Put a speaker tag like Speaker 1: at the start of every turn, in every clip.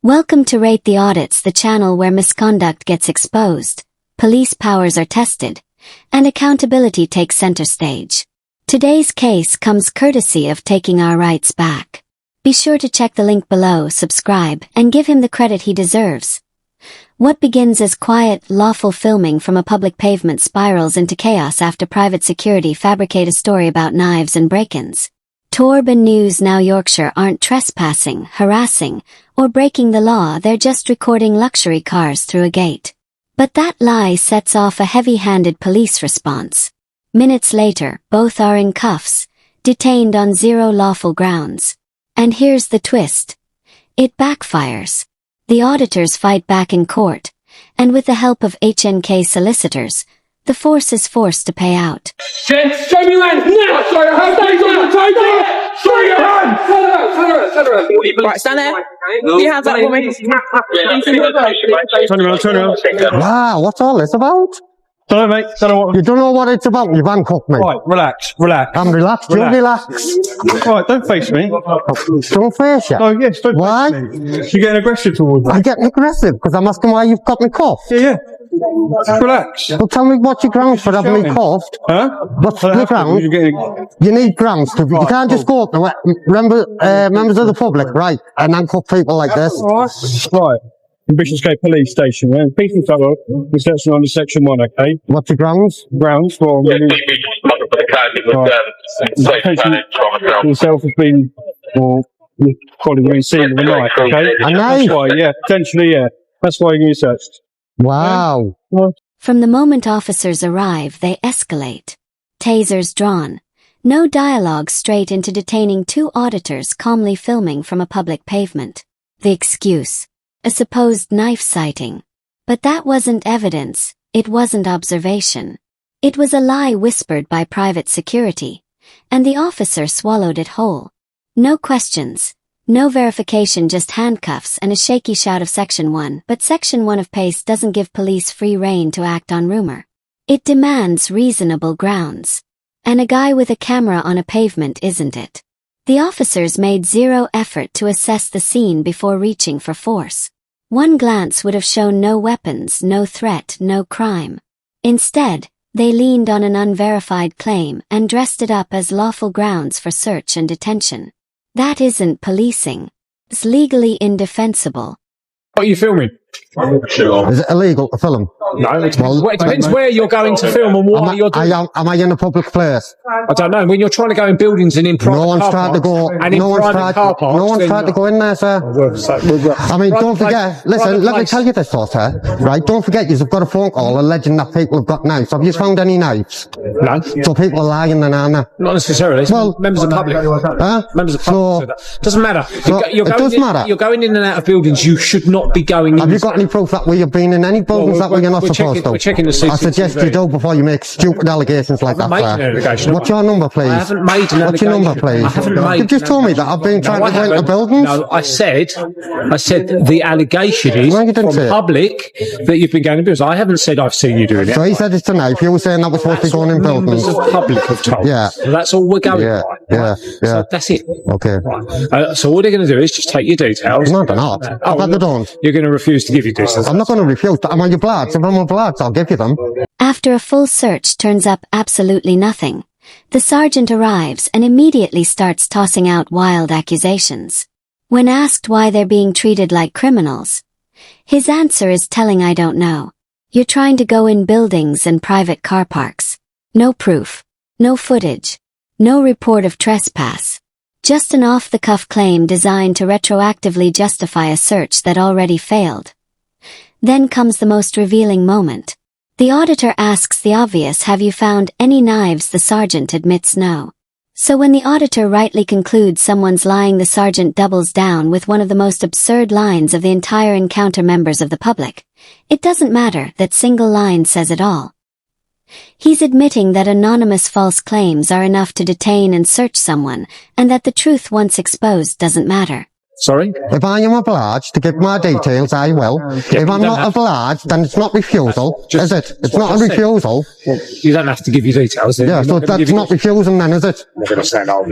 Speaker 1: Welcome to Rate the Audits, the channel where misconduct gets exposed, police powers are tested, and accountability takes center stage. Today's case comes courtesy of Taking Our Rights Back. Be sure to check the link below, subscribe, and give him the credit he deserves. What begins as quiet, lawful filming from a public pavement spirals into chaos after private security fabricate a story about knives and break-ins. Torb and News Now Yorkshire aren't trespassing, harassing, or breaking the law, they're just recording luxury cars through a gate. But that lie sets off a heavy-handed police response. Minutes later, both are in cuffs, detained on zero lawful grounds. And here's the twist. It backfires. The auditors fight back in court, and with the help of HNK solicitors, the force is forced to pay out.
Speaker 2: Show me your hand! Now! Show your hand! Show your hand! Turn around.
Speaker 3: Right, stand there. Put your hands up for me.
Speaker 4: Turn around.
Speaker 5: Wow, what's all this about?
Speaker 4: Don't know, mate. Don't know what.
Speaker 5: You don't know what it's about. You've handcuffed me.
Speaker 4: Right, relax.
Speaker 5: I'm relaxed. You relax.
Speaker 4: Right, don't face me.
Speaker 5: Don't face you.
Speaker 4: Oh, yes, don't
Speaker 5: Why?
Speaker 4: face me. You're getting aggressive towards me.
Speaker 5: I'm getting aggressive because I'm asking why you've got me cuffed.
Speaker 4: Yeah. Relax.
Speaker 5: Well, tell me what's your grounds for having me cuffed.
Speaker 4: Huh?
Speaker 5: What's your grounds? You need grounds. You can't just go up to members of the public, right, and handcuff people like this.
Speaker 4: Right. In Bishopsgate Police Station, yeah. People cover reception under Section 1, okay?
Speaker 5: What's your grounds?
Speaker 4: Grounds for yourself has been, or your colleague has been seen with a knife, okay?
Speaker 5: A knife?
Speaker 4: That's why, yeah, potentially, yeah. That's why you're getting searched.
Speaker 5: Wow.
Speaker 1: From the moment officers arrive, they escalate. Tasers drawn. No dialogue, straight into detaining two auditors calmly filming from a public pavement. The excuse: a supposed knife sighting. But that wasn't evidence, it wasn't observation. It was a lie whispered by private security, and the officer swallowed it whole. No questions, no verification, just handcuffs and a shaky shout of Section 1. But Section 1 of PACE doesn't give police free rein to act on rumor. It demands reasonable grounds. And a guy with a camera on a pavement isn't it. The officers made zero effort to assess the scene before reaching for force. One glance would have shown no weapons, no threat, no crime. Instead, they leaned on an unverified claim and dressed it up as lawful grounds for search and detention. That isn't policing. It's legally indefensible.
Speaker 2: What are you filming?
Speaker 5: Is it illegal to film?
Speaker 2: No, it depends where you're going to film and what you're doing.
Speaker 5: Am I in a public place?
Speaker 2: I don't know. When you're trying to go in buildings and in private
Speaker 5: No one's
Speaker 2: car
Speaker 5: tried to
Speaker 2: parks
Speaker 5: go.
Speaker 2: and in private car parks,
Speaker 5: No one's
Speaker 2: then-
Speaker 5: tried to go in there, sir. I mean, don't forget. Listen, let me tell you this, sir. Right? Don't forget, you've got a phone call alleging that people have got knives. Have you found any knives?
Speaker 2: No,
Speaker 5: So people are lying, then, aren't they?
Speaker 2: not necessarily.
Speaker 5: Well,
Speaker 2: members of the public.
Speaker 5: Huh?
Speaker 2: Members of the public. Doesn't matter.
Speaker 5: So it does matter.
Speaker 2: You're going in and out of buildings. You should not be going in.
Speaker 5: Have you got any proof that we have been in any buildings that we're not supposed to?
Speaker 2: We're checking the CCTV.
Speaker 5: I suggest you do before you make stupid allegations like that,
Speaker 2: made an
Speaker 5: sir.
Speaker 2: allegation.
Speaker 5: What's your number, please?
Speaker 2: I haven't made an
Speaker 5: What's your number,
Speaker 2: allegation.
Speaker 5: please?
Speaker 2: I haven't made
Speaker 5: You just told me that I've been trying to go into buildings.
Speaker 2: No, I said the allegation is
Speaker 5: No, you didn't
Speaker 2: from
Speaker 5: say it.
Speaker 2: public that you've been going in buildings. I haven't said I've seen you doing it.
Speaker 5: So he said it's a knife. You were saying that we're supposed to be going in buildings.
Speaker 2: Members of public have told.
Speaker 5: Yeah.
Speaker 2: So that's all we're going
Speaker 5: Yeah,
Speaker 2: by.
Speaker 5: yeah, yeah.
Speaker 2: So that's it.
Speaker 5: Okay.
Speaker 2: So all they're going to do is just take your details.
Speaker 5: No, they're not. I bet they don't.
Speaker 2: You're going to refuse to give your details.
Speaker 5: I'm not going to refuse. Am I your bloods? If I'm your bloods, I'll give you them.
Speaker 1: After a full search turns up absolutely nothing, the sergeant arrives and immediately starts tossing out wild accusations. When asked why they're being treated like criminals, his answer is telling: I don't know. You're trying to go in buildings and private car parks. No proof. No footage. No report of trespass. Just an off-the-cuff claim designed to retroactively justify a search that already failed. Then comes the most revealing moment. The auditor asks the obvious: have you found any knives? The sergeant admits no. So when the auditor rightly concludes someone's lying, the sergeant doubles down with one of the most absurd lines of the entire encounter. Members of the public, it doesn't matter. That single line says it all. He's admitting that anonymous false claims are enough to detain and search someone, and that the truth once exposed doesn't matter.
Speaker 6: Sorry?
Speaker 5: If I am obliged to give my details, I will. If I'm not obliged, then it's not refusal, is it? It's not a refusal.
Speaker 6: Well, you don't have to give your details.
Speaker 5: Yeah, so that's not refusing then, is it?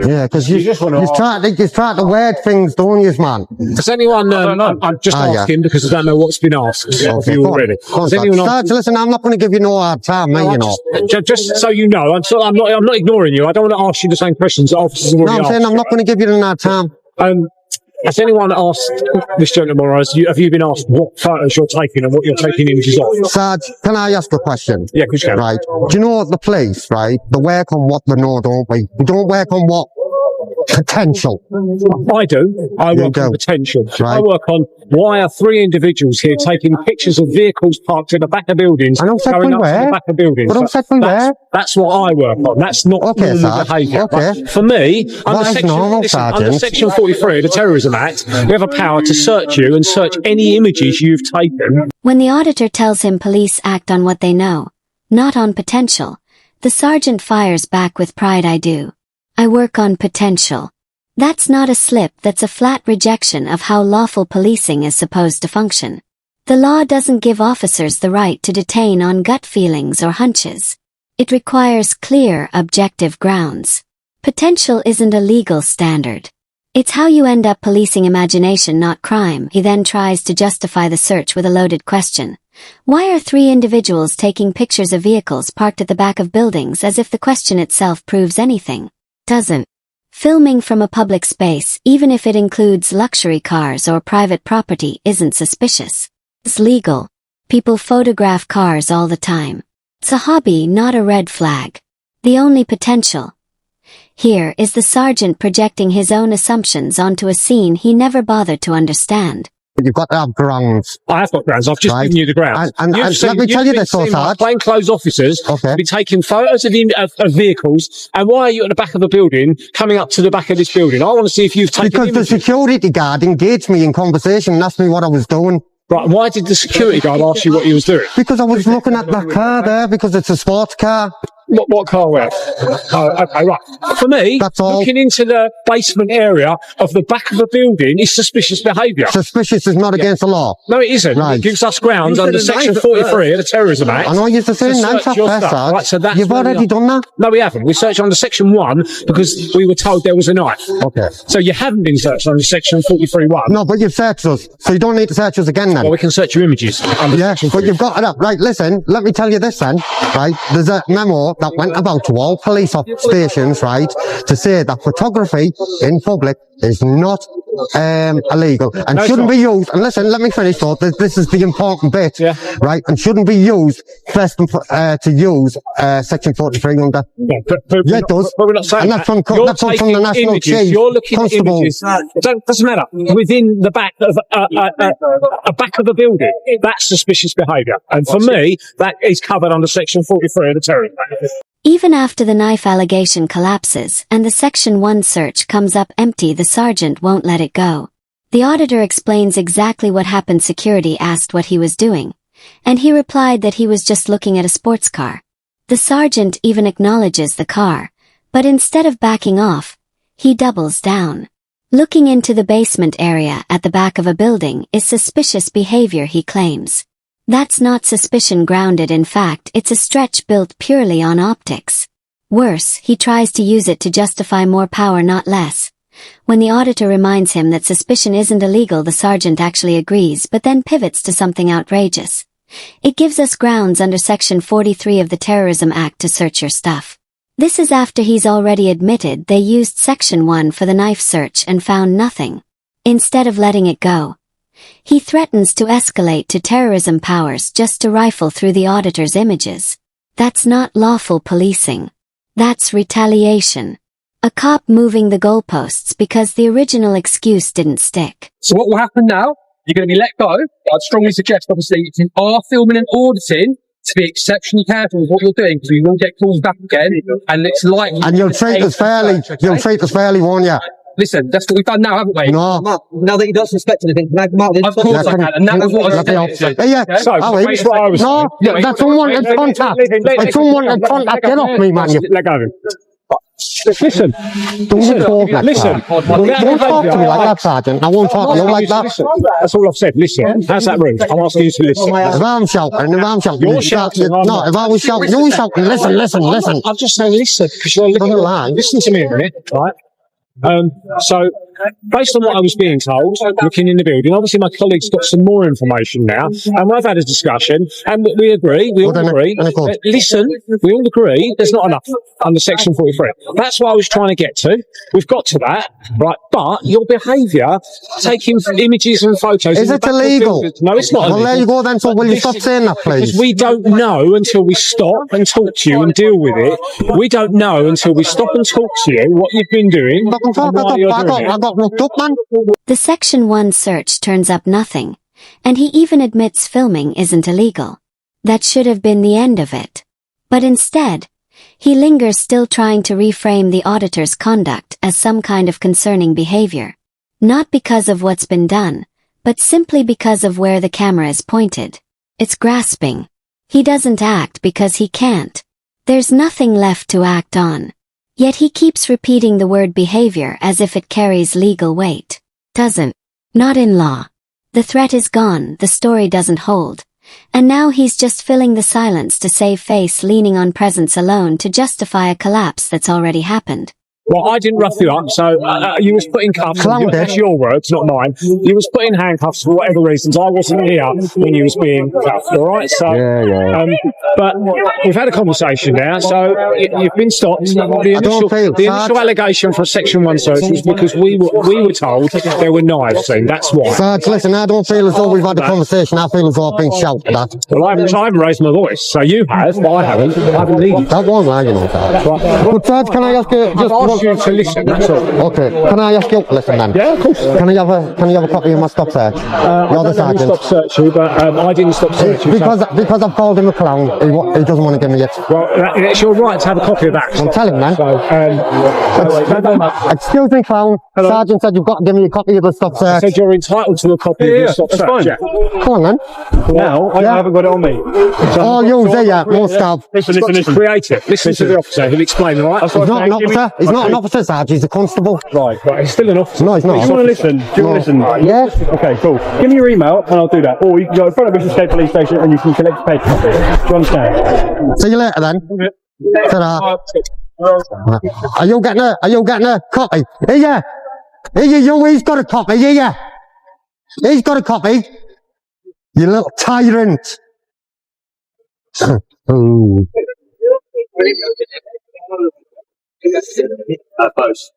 Speaker 5: Yeah, because you try to word things, don't you, man?
Speaker 6: Does anyone, I'm just asking because I don't know what's been asked of you already. Does anyone
Speaker 5: Sarge, listen, I'm not going to give you no hard time, mate, you know.
Speaker 6: Just so you know, I'm not ignoring you. I don't want to ask you the same questions that officers have already
Speaker 5: asked. No, I'm saying I'm not going to give you the hard time.
Speaker 6: Has anyone asked this gentleman, or have you been asked what photos you're taking and what you're taking images of?
Speaker 5: Sarge, can I ask a question?
Speaker 6: Yeah, because you can.
Speaker 5: Right. Do you know the police, right? They work on what they know, don't we? We don't work on what potential.
Speaker 6: I do. I work on potential.
Speaker 5: Right.
Speaker 6: I work on why are 3 individuals here taking pictures of vehicles parked in the back of buildings,
Speaker 5: going up to the back of buildings.
Speaker 6: That's what I work on. That's not normal behaviour.
Speaker 5: Okay.
Speaker 6: For me, under Section 43 of the Terrorism Act, we have a power to search you and search any images you've taken.
Speaker 1: When the auditor tells him police act on what they know, not on potential, the sergeant fires back with pride. I do. I work on potential. That's not a slip, that's a flat rejection of how lawful policing is supposed to function. The law doesn't give officers the right to detain on gut feelings or hunches. It requires clear, objective grounds. Potential isn't a legal standard. It's how you end up policing imagination, not crime. He then tries to justify the search with a loaded question. Why are 3 individuals taking pictures of vehicles parked at the back of buildings, as if the question itself proves anything? Doesn't. Filming from a public space, even if it includes luxury cars or private property, isn't suspicious. It's legal. People photograph cars all the time. It's a hobby, not a red flag. The only potential here is the sergeant projecting his own assumptions onto a scene he never bothered to understand.
Speaker 5: You've got to have grounds.
Speaker 6: I have got grounds. I've just given you the grounds.
Speaker 5: And let me tell you this, Sarge.
Speaker 6: Plainclothes officers be taking photos of vehicles, and why are you at the back of the building, coming up to the back of this building? I want to see if you've taken
Speaker 5: Because
Speaker 6: images.
Speaker 5: The security guard engaged me in conversation and asked me what I was doing.
Speaker 6: Right, why did the security guard ask you what he was doing?
Speaker 5: Because I was looking at that car there, because it's a sports car.
Speaker 6: What car where? Oh, okay, right. For me, looking into the basement area of the back of a building is suspicious behaviour.
Speaker 5: Suspicious is not against the law.
Speaker 6: No, it isn't. Right. It gives us grounds under Section 43 of the Terrorism Act.
Speaker 5: I know you're saying knife up there, Sarge.
Speaker 6: Right, so that's
Speaker 5: You've already done that?
Speaker 6: No, we haven't. We searched under Section 1 because we were told there was a knife.
Speaker 5: Okay.
Speaker 6: So you haven't been searched under Section 43.1.
Speaker 5: No, but you've searched us, so you don't need to search us again then.
Speaker 6: Well, we can search your images.
Speaker 5: But you've got it up. Right, listen, let me tell you this then, right? There's a memo that went about to all police stations, right, to say that photography in public is not illegal and shouldn't be used. And listen, let me finish though. This is the important bit, right? And shouldn't be used less than to use Section 43 under. Yeah, it does.
Speaker 6: But we're not saying
Speaker 5: and that's from the National Chief
Speaker 6: You're looking
Speaker 5: Constable.
Speaker 6: at images. Doesn't matter. Within the back of a back of a building, that's suspicious behaviour. And for me, that is covered under Section 43 of the Terrorism Act.
Speaker 1: Even after the knife allegation collapses and the Section 1 search comes up empty, the sergeant won't let it go. The auditor explains exactly what happened. Security asked what he was doing, and he replied that he was just looking at a sports car. The sergeant even acknowledges the car, but instead of backing off, he doubles down. Looking into the basement area at the back of a building is suspicious behavior, he claims. That's not suspicion grounded in fact, it's a stretch built purely on optics. Worse, he tries to use it to justify more power, not less. When the auditor reminds him that suspicion isn't illegal, the sergeant actually agrees, but then pivots to something outrageous. It gives us grounds under Section 43 of the Terrorism Act to search your stuff. This is after he's already admitted they used Section 1 for the knife search and found nothing. Instead of letting it go, he threatens to escalate to terrorism powers just to rifle through the auditor's images. That's not lawful policing. That's retaliation. A cop moving the goalposts because the original excuse didn't stick.
Speaker 2: So what will happen now? You're going to be let go. I'd strongly suggest, obviously, if you are filming and auditing, to be exceptionally careful with what you're doing, because we will get calls back again, and it's likely...
Speaker 5: And you'll treat us fairly. You'll treat us fairly, won't you?
Speaker 2: Listen, that's what we've done now, haven't we?
Speaker 5: No.
Speaker 7: Now that you don't suspect anything, can I come out?
Speaker 2: Of course I can, and that was what I said.
Speaker 5: Yeah.
Speaker 6: So, that's what I was saying.
Speaker 5: No, that's unwanted contact. It's unwanted contact. Get off me, man.
Speaker 6: Let go of him. Listen.
Speaker 5: Don't talk like
Speaker 6: Listen.
Speaker 5: that. Don't talk to me like that, Sergeant. I won't talk to you like that.
Speaker 6: Listen. That's all I've said. Listen. How's that rude? I'm asking you to listen.
Speaker 5: If I'm shouting,
Speaker 6: You're shouting.
Speaker 5: no, if I was shouting, you're shouting. Listen.
Speaker 6: I'm just saying listen, because you're
Speaker 5: Doesn't lie.
Speaker 6: listen to me a minute, right? So, based on what I was being told, looking in the building, obviously my colleague's got some more information now, and we've had a discussion, and we agree, we all agree. Listen, we all agree there's not enough under Section 43. That's what I was trying to get to. We've got to that, right? But your behaviour, taking images and photos...
Speaker 5: Is it illegal?
Speaker 6: No, it's not
Speaker 5: Well, there you go then, so will you stop saying that, please?
Speaker 6: Because we don't know until we stop and talk to you and deal with it. We don't know until we stop and talk to you what you've been doing.
Speaker 5: I got looked up, man.
Speaker 1: The Section 1 search turns up nothing, and he even admits filming isn't illegal. That should have been the end of it. But instead, he lingers, still trying to reframe the auditor's conduct as some kind of concerning behavior. Not because of what's been done, but simply because of where the camera is pointed. It's grasping. He doesn't act because he can't. There's nothing left to act on. Yet he keeps repeating the word behavior as if it carries legal weight. Doesn't. Not in law. The threat is gone, the story doesn't hold. And now he's just filling the silence to save face, leaning on presence alone to justify a collapse that's already happened.
Speaker 6: Well, I didn't rough you up, so you was put in cuffs. That's your words, not mine. You was put in handcuffs for whatever reasons. I wasn't here when you was being cuffed, all right? So, but we've had a conversation now, so you've been stopped. The initial allegation for a Section 1 search was because we were told there were knives seen. That's why.
Speaker 5: Sarge, listen, I don't feel as though we've had a conversation. I feel as though I've been shouted at.
Speaker 6: Well, I haven't raised my voice, so you have, but I haven't. I haven't needed.
Speaker 5: That won't lie, you know, Sarge.
Speaker 6: Right.
Speaker 5: But Sarge, can I ask you just
Speaker 6: you to listen, that's all.
Speaker 5: Okay, can I ask you to listen then?
Speaker 6: Yeah, of course.
Speaker 5: Can you have a copy of my stop search? You're the sergeant.
Speaker 6: Stop search you, but I didn't stop search you.
Speaker 5: Because I've called him a clown, he doesn't want to give me it.
Speaker 6: Well, it's your right to have a copy of that.
Speaker 5: Well, tell him then.
Speaker 6: So,
Speaker 5: excuse me, clown. Hello. Sergeant said you've got to give me a copy of the stop search.
Speaker 6: I said you're entitled to a copy of your stop search.
Speaker 4: Fine.
Speaker 6: Yeah.
Speaker 5: Come on then.
Speaker 4: Now, I haven't got it on me.
Speaker 5: Oh, you there, most of.
Speaker 4: Listen.
Speaker 6: Creative. Listen to the officer. He'll explain, all right?
Speaker 5: He's not an officer. He's not an officer, Sarge. He's a constable.
Speaker 6: Right. He's still an officer.
Speaker 5: No, he's not.
Speaker 4: Do you want to listen? Do you want to listen?
Speaker 5: Yeah.
Speaker 4: Okay, cool. Give me your email and I'll do that. Or you can go in front of Misconduct police station and you can collect the paper copy. Do you understand?
Speaker 5: See you later then. Ta-da. Are you getting a copy? Here you, he's got a copy, here. He's got a copy. You little tyrant.
Speaker 6: Both.